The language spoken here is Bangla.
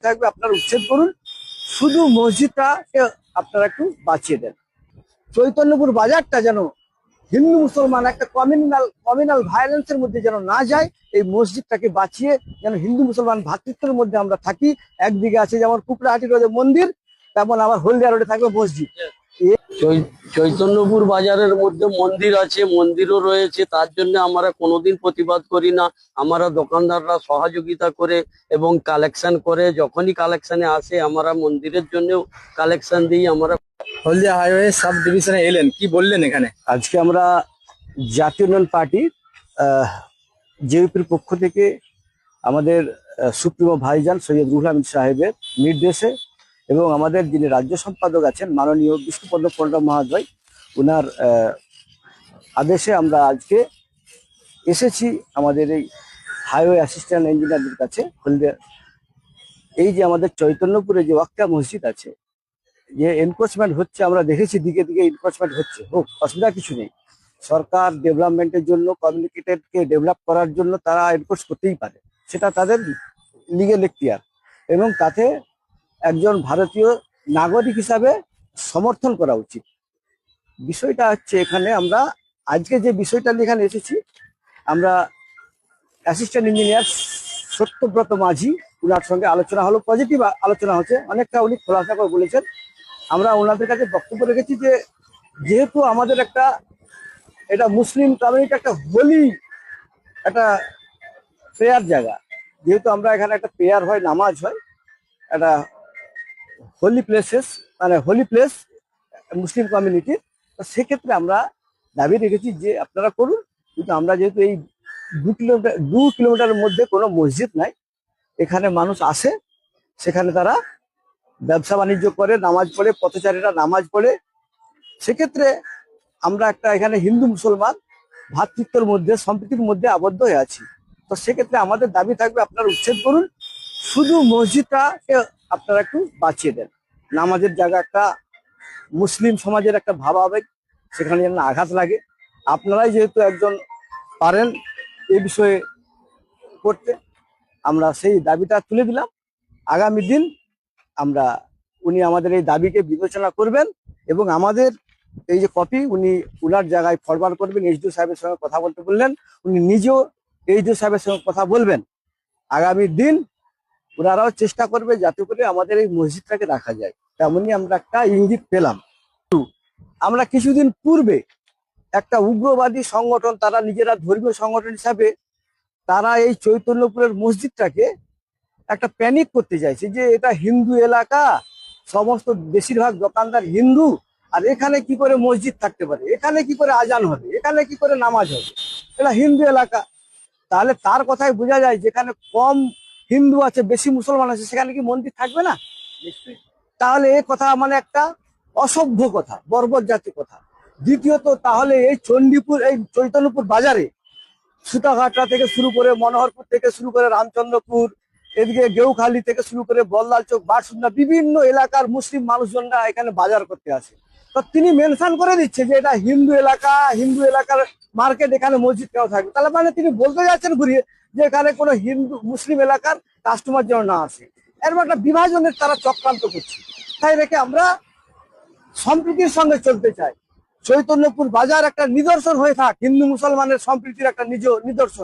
থাকবে আপনারা উচ্ছেদ করুন, শুধু মসজিদটাকে আপনারা একটু বাঁচিয়ে দেন। চৈতন্যপুর বাজারটা যেন হিন্দু মুসলমান একটা কমিউনাল ভায়োলেন্সের মধ্যে যেন না যায়, এই মসজিদটাকে বাঁচিয়ে যেন হিন্দু মুসলমান ভ্রাতৃত্বের মধ্যে আমরা থাকি। একদিকে আছে যেমন কুকড়াহাটি রোডে মন্দির, তেমন আবার হলদিয়া রোডে থাকবে মসজিদ। চৈতন্যপুর বাজারের মধ্যে মন্দির আছে, মন্দিরও রয়েছে, তার জন্য আমরা কোনোদিন প্রতিবাদ করি না। আমরা দোকানদাররা সহযোগিতা করে এবং কালেকশন করে, যখনই কালেকশনে আসে আমরা মন্দিরের জন্যও কালেকশন দিই। আমরা হলদিয়া হাইওয়ে সাব ডিভিশনে এলেন, কি বললেন এখানে? আজকে আমরা জাতীয় উন্নয়ন পার্টি জেইউপির পক্ষ থেকে আমাদের সুপ্রিমো ভাইজান সৈয়দ রুহুল আমিন সাহেবের নির্দেশে এবং আমাদের যিনি রাজ্য সম্পাদক আছেন মাননীয় বিষ্ণুপদ পণ্ডা মহোদয়, ওনার আদেশে আমরা আজকে এসেছি আমাদের এই হাইওয়ে অ্যাসিস্ট্যান্ট ইঞ্জিনিয়ারদের কাছে। হলদিয়া এই যে আমাদের চৈতন্যপুরে যে ওয়াক্কা মসজিদ আছে, যে এনক্রোচমেন্ট হচ্ছে, আমরা দেখেছি দিকে দিকে এনক্রোচমেন্ট হচ্ছে, হোক, অসুবিধা কিছু নেই। সরকার ডেভেলপমেন্টের জন্য, কমিউনিকেটেডকে ডেভেলপ করার জন্য তারা এনক্রোচ করতেই পারে, সেটা তাদের লিগেল এখতিয়ার, এবং তাতে একজন ভারতীয় নাগরিক হিসাবে সমর্থন করা উচিত। বিষয়টা হচ্ছে এখানে আমরা আজকে যে বিষয়টা নিয়ে এখানে এসেছি, আমরা অ্যাসিস্ট্যান্ট ইঞ্জিনিয়ার সত্যব্রত মাঝি, ওনার সঙ্গে আলোচনা হলো, পজিটিভ আলোচনা হচ্ছে, অনেকটা উনি খোলাসা করে বলেছেন। আমরা ওনাদের কাছে বক্তব্য রেখেছি যে যেহেতু আমাদের একটা এটা মুসলিম কমিউনিটি একটা হোলি একটা প্রেয়ার জায়গা, যেহেতু আমরা এখানে একটা প্রেয়ার হয়, নামাজ হয়, একটা হোলি প্লেসেস, মানে হোলি প্লেস মুসলিম কমিউনিটির, তো সেক্ষেত্রে আমরা দাবি রেখেছি যে আপনারা করুন। কিন্তু আমরা যেহেতু এই 2 কিলোমিটারের মধ্যে কোনো মসজিদ নাই, এখানে মানুষ আসে, সেখানে তারা ব্যবসা বাণিজ্য করে, নামাজ পড়ে, পথচারীরা নামাজ পড়ে, সেক্ষেত্রে আমরা একটা এখানে হিন্দু মুসলমান ভ্রাতৃত্বের মধ্যে, সম্প্রীতির মধ্যে আবদ্ধ হয়ে আছি। তো সেক্ষেত্রে আমাদের দাবি থাকবে আপনারা উচ্ছেদ করুন, শুধু মসজিদটাকে আপনারা একটু বাঁচিয়ে দেন। নামাজের জায়গা একটা মুসলিম সমাজের একটা ভাবাবেগ, সেখানে যেন আঘাত লাগে। আপনারাই যেহেতু একজন পারেন এই বিষয়ে করতে, আমরা সেই দাবিটা তুলে দিলাম। আগামী দিন আমরা উনি আমাদের এই দাবিকে বিবেচনা করবেন এবং আমাদের এই যে কপি উনি উনার জায়গায় ফরওয়ার্ড করবেন। এইচডিও সাহেবের সঙ্গে কথা বলতে বললেন, উনি নিজেও এইচডিও সাহেবের সঙ্গে কথা বলবেন। আগামী দিন ওনারাও চেষ্টা করবে যাতে করে আমাদের এই মসজিদটাকে রাখা যায়। তেমনই আমরা একটা ইঙ্গিত পেলাম। আমরা কিছুদিন পূর্বে একটা উগ্রবাদী সংগঠন, তারা নিজেরা ধর্মীয় সংগঠন হিসাবে তারা এই চৈতন্যপুরের মসজিদটাকে একটা প্যানিক করতে চাইছে যে এটা হিন্দু এলাকা, সমস্ত বেশিরভাগ দোকানদার হিন্দু, আর এখানে কি করে মসজিদ থাকতে পারে, এখানে কি করে আজান হবে, এখানে কি করে নামাজ হবে, এটা হিন্দু এলাকা। তাহলে তার কথাই বোঝা যায় যেখানে কম হিন্দু আছে, বেশি মুসলমান আছে, সেখানে কি মন্দির থাকবে না? তাহলে এই কথা মানে একটা অসভ্য কথা, বর্বর জাতীয় কথা। দ্বিতীয়ত, তাহলে এই চণ্ডীপুর, এই চৈতন্যপুর বাজারে সুতাঘাটা থেকে শুরু করে, মনোহরপুর থেকে শুরু করে, রামচন্দ্রপুর, এদিকে গেউখালি থেকে শুরু করে বল্লাল চোক, বারসুন্দা, বিভিন্ন এলাকার মুসলিম মানুষজনরা এখানে বাজার করতে আসে। তো তিনি মেনশন করে দিচ্ছে যে এটা হিন্দু এলাকা, হিন্দু এলাকার মার্কেট, এখানে মসজিদ কেউ থাকবে। তাহলে মানে তিনি বলতে যাচ্ছেন ঘুরিয়ে যে এখানে কোনো হিন্দু মুসলিম এলাকার কাস্টমার যেন না আসে। এর একটা বিভাজনের তারা চক্রান্ত করছে। তাই রেখে আমরা সম্প্রীতির সঙ্গে চলতে চাই। চৈতন্যপুর বাজার একটা নিদর্শন হয়ে থাক হিন্দু মুসলমানের সম্প্রীতির একটা নিদর্শন।